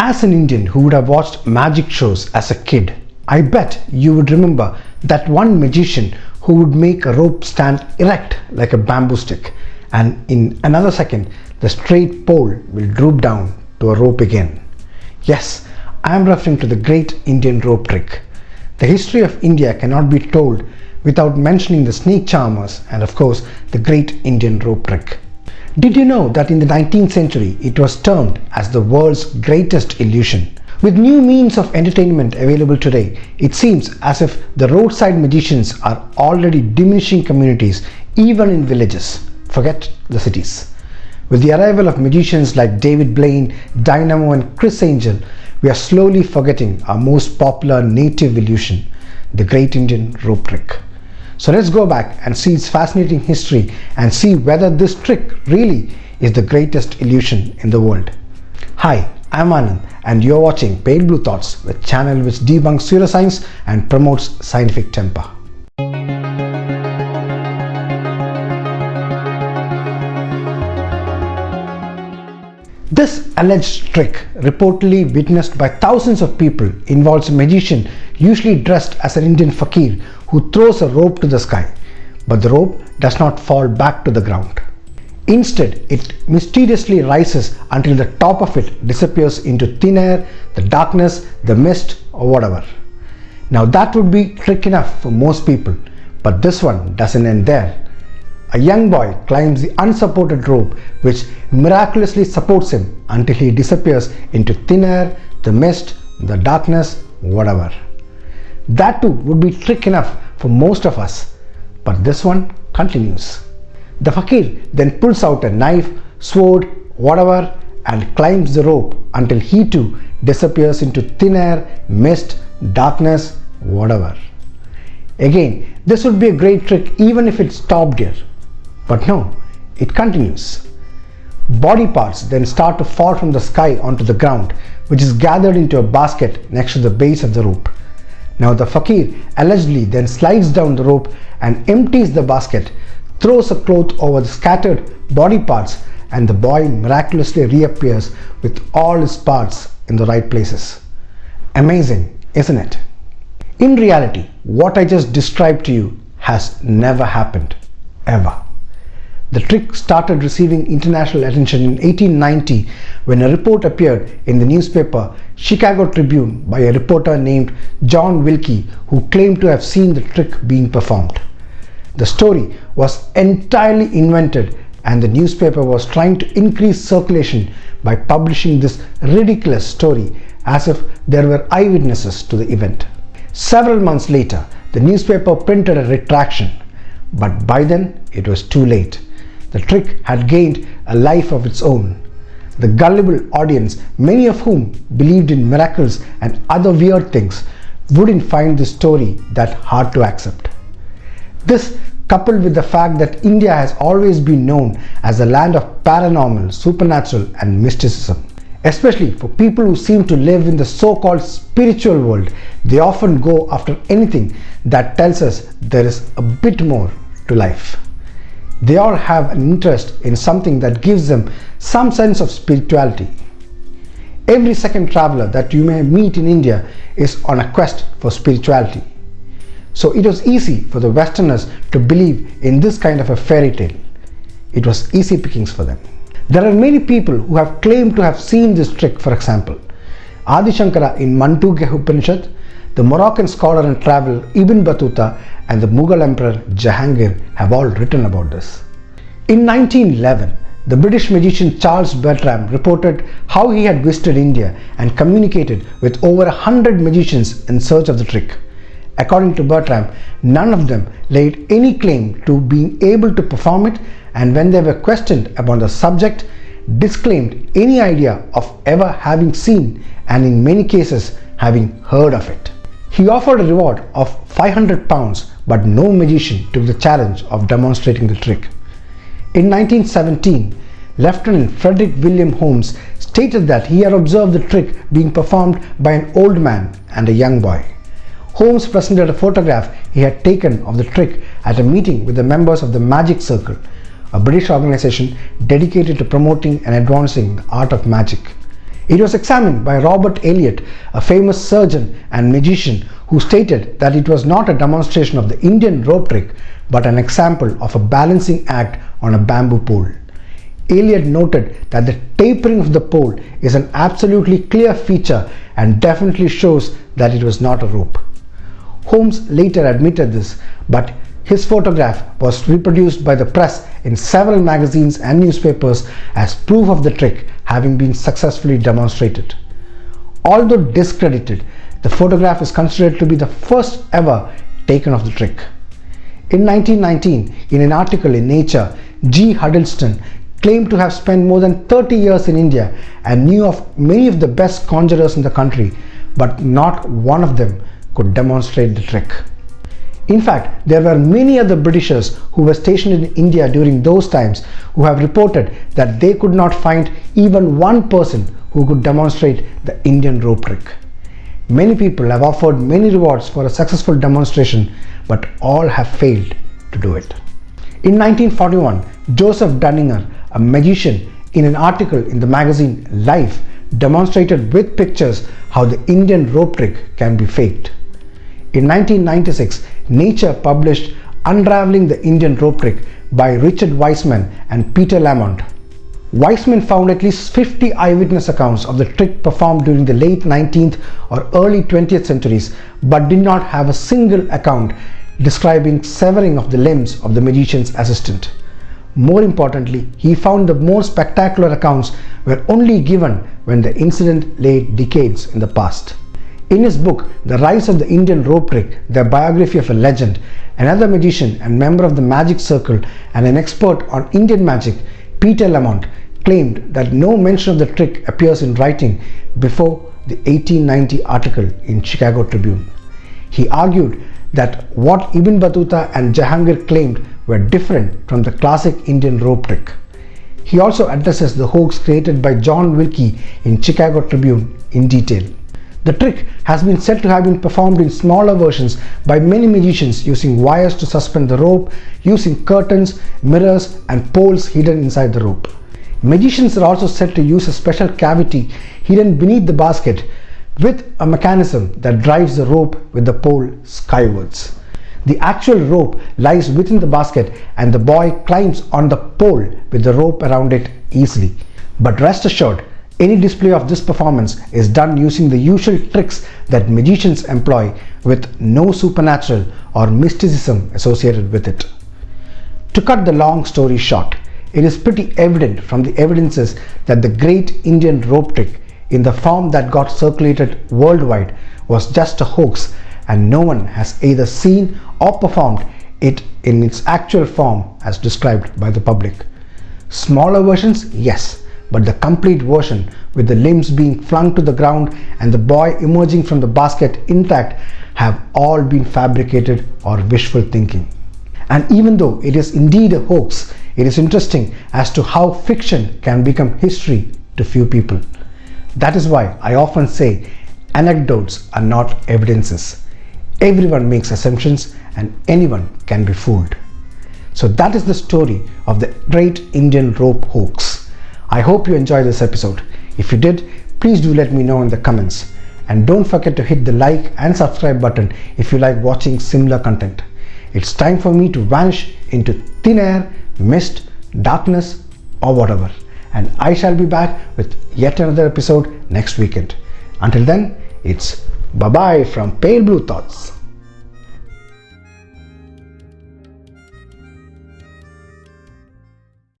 As an Indian who would have watched magic shows as a kid, I bet you would remember that one magician who would make a rope stand erect like a bamboo stick, and in another second the straight pole will droop down to a rope again. Yes, I am referring to the great Indian rope trick. The history of India cannot be told without mentioning the snake charmers and of course the great Indian rope trick. Did you know that in the 19th century it was termed as the world's greatest illusion? With new means of entertainment available today, it seems as if the roadside magicians are already diminishing communities even in villages. Forget the cities. With the arrival of magicians like David Blaine, Dynamo and Chris Angel, we are slowly forgetting our most popular native illusion, the great Indian rope trick. So let's go back and see its fascinating history and see whether this trick really is the greatest illusion in the world. Hi, I'm Anand and you're watching Pale Blue Thoughts, the channel which debunks pseudoscience and promotes scientific temper. This alleged trick, reportedly witnessed by thousands of people, involves a magician usually dressed as an Indian fakir who throws a rope to the sky, but the rope does not fall back to the ground. Instead, it mysteriously rises until the top of it disappears into thin air, the darkness, the mist, or whatever. Now that would be trick enough for most people, but this one doesn't end there. A young boy climbs the unsupported rope which miraculously supports him until he disappears into thin air, the mist, the darkness, whatever. That too would be trick enough for most of us, but this one continues. The fakir then pulls out a knife, sword, whatever and climbs the rope until he too disappears into thin air, mist, darkness, whatever. Again, this would be a great trick even if it stopped here. But no, it continues. Body parts then start to fall from the sky onto the ground, which is gathered into a basket next to the base of the rope. Now the fakir allegedly then slides down the rope and empties the basket, throws a cloth over the scattered body parts, and the boy miraculously reappears with all his parts in the right places. Amazing, isn't it? In reality, what I just described to you has never happened, ever. The trick started receiving international attention in 1890 when a report appeared in the newspaper Chicago Tribune by a reporter named John Wilkie who claimed to have seen the trick being performed. The story was entirely invented and the newspaper was trying to increase circulation by publishing this ridiculous story as if there were eyewitnesses to the event. Several months later, the newspaper printed a retraction, but by then it was too late. The trick had gained a life of its own. The gullible audience, many of whom believed in miracles and other weird things, wouldn't find this story that hard to accept. This, coupled with the fact that India has always been known as a land of paranormal, supernatural and mysticism. Especially for people who seem to live in the so-called spiritual world, they often go after anything that tells us there is a bit more to life. They all have an interest in something that gives them some sense of spirituality. Every second traveler that you may meet in India is on a quest for spirituality. So it was easy for the Westerners to believe in this kind of a fairy tale. It was easy pickings for them. There are many people who have claimed to have seen this trick. For example, Adi Shankara in Mandukya Upanishad, the Moroccan scholar and traveler Ibn Battuta and the Mughal Emperor Jahangir have all written about this. In 1911, the British magician Charles Bertram reported how he had visited India and communicated with over 100 magicians in search of the trick. According to Bertram, none of them laid any claim to being able to perform it, and when they were questioned about the subject, disclaimed any idea of ever having seen and in many cases having heard of it. He offered a reward of £500, but no magician took the challenge of demonstrating the trick. In 1917, Lieutenant Frederick William Holmes stated that he had observed the trick being performed by an old man and a young boy. Holmes presented a photograph he had taken of the trick at a meeting with the members of the Magic Circle, a British organization dedicated to promoting and advancing the art of magic. It was examined by Robert Elliott, a famous surgeon and magician, who stated that it was not a demonstration of the Indian rope trick but an example of a balancing act on a bamboo pole. Elliott noted that the tapering of the pole is an absolutely clear feature and definitely shows that it was not a rope. Holmes later admitted this, but his photograph was reproduced by the press in several magazines and newspapers as proof of the trick having been successfully demonstrated. Although discredited, the photograph is considered to be the first ever taken of the trick. In 1919, in an article in Nature, G. Huddleston claimed to have spent more than 30 years in India and knew of many of the best conjurers in the country, but not one of them could demonstrate the trick. In fact, there were many other Britishers who were stationed in India during those times who have reported that they could not find even one person who could demonstrate the Indian rope trick. Many people have offered many rewards for a successful demonstration, but all have failed to do it. In 1941, Joseph Dunninger, a magician, in an article in the magazine Life, demonstrated with pictures how the Indian rope trick can be faked. In 1996, Nature published Unraveling the Indian Rope Trick by Richard Wiseman and Peter Lamont. Wiseman found at least 50 eyewitness accounts of the trick performed during the late 19th or early 20th centuries, but did not have a single account describing severing of the limbs of the magician's assistant. More importantly, he found the more spectacular accounts were only given when the incident lay decades in the past. In his book, The Rise of the Indian Rope Trick, the biography of a legend, another magician and member of the Magic Circle and an expert on Indian magic, Peter Lamont, claimed that no mention of the trick appears in writing before the 1890 article in Chicago Tribune. He argued that what Ibn Battuta and Jahangir claimed were different from the classic Indian rope trick. He also addresses the hoax created by John Wilkie in Chicago Tribune in detail. The trick has been said to have been performed in smaller versions by many magicians using wires to suspend the rope, using curtains, mirrors, and poles hidden inside the rope. Magicians are also said to use a special cavity hidden beneath the basket with a mechanism that drives the rope with the pole skywards. The actual rope lies within the basket and the boy climbs on the pole with the rope around it easily. But rest assured, any display of this performance is done using the usual tricks that magicians employ, with no supernatural or mysticism associated with it. To cut the long story short, it is pretty evident from the evidences that the great Indian rope trick, in the form that got circulated worldwide, was just a hoax, and no one has either seen or performed it in its actual form as described by the public. Smaller versions, yes, but the complete version, with the limbs being flung to the ground and the boy emerging from the basket intact, have all been fabricated or wishful thinking. And even though it is indeed a hoax, it is interesting as to how fiction can become history to few people. That is why I often say anecdotes are not evidences. Everyone makes assumptions and anyone can be fooled. So that is the story of the great Indian rope hoax. I hope you enjoyed this episode. If you did, please do let me know in the comments. And don't forget to hit the like and subscribe button if you like watching similar content. It's time for me to vanish into thin air, mist, darkness, or whatever. And I shall be back with yet another episode next weekend. Until then, it's bye-bye from Pale Blue Thoughts.